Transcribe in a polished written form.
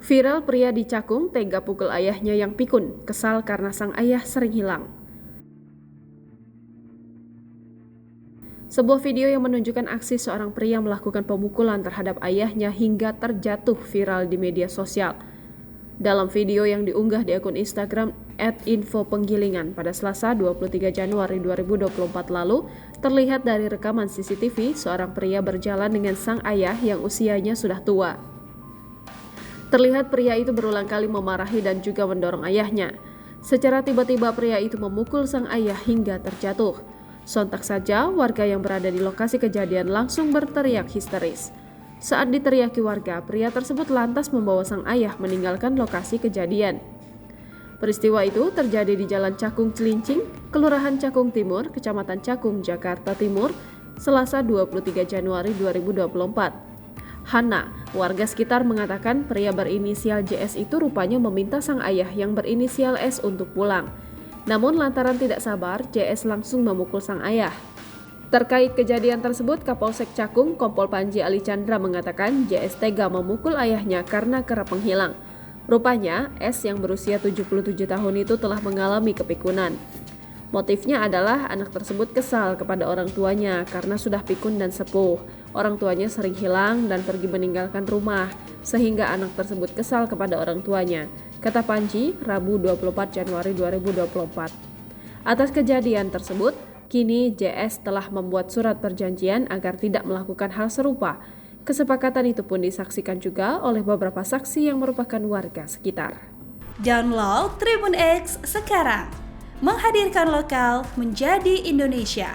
Viral pria di Cakung tega pukul ayahnya yang pikun, kesal karena sang ayah sering hilang. Sebuah video yang menunjukkan aksi seorang pria melakukan pemukulan terhadap ayahnya hingga terjatuh viral di media sosial. Dalam video yang diunggah di akun Instagram @infopenggilingan pada Selasa 23 Januari 2024 lalu, terlihat dari rekaman CCTV seorang pria berjalan dengan sang ayah yang usianya sudah tua. Terlihat pria itu berulang kali memarahi dan juga mendorong ayahnya. Secara tiba-tiba pria itu memukul sang ayah hingga terjatuh. Sontak saja warga yang berada di lokasi kejadian langsung berteriak histeris. Saat diteriaki warga, pria tersebut lantas membawa sang ayah meninggalkan lokasi kejadian. Peristiwa itu terjadi di Jalan Cakung Cilincing, Kelurahan Cakung Timur, Kecamatan Cakung, Jakarta Timur, Selasa 23 Januari 2024. Hana, warga sekitar mengatakan pria berinisial JS itu rupanya meminta sang ayah yang berinisial S untuk pulang. Namun lantaran tidak sabar, JS langsung memukul sang ayah. Terkait kejadian tersebut, Kapolsek Cakung, Kompol Panji Ali Chandra mengatakan JS tega memukul ayahnya karena kerap menghilang. Rupanya, S yang berusia 77 tahun itu telah mengalami kepikunan. Motifnya adalah anak tersebut kesal kepada orang tuanya karena sudah pikun dan sepuh. Orang tuanya sering hilang dan pergi meninggalkan rumah, sehingga anak tersebut kesal kepada orang tuanya, kata Panji, Rabu 24 Januari 2024. Atas kejadian tersebut, kini JS telah membuat surat perjanjian agar tidak melakukan hal serupa. Kesepakatan itu pun disaksikan juga oleh beberapa saksi yang merupakan warga sekitar. Download Tribun X sekarang, menghadirkan lokal menjadi Indonesia.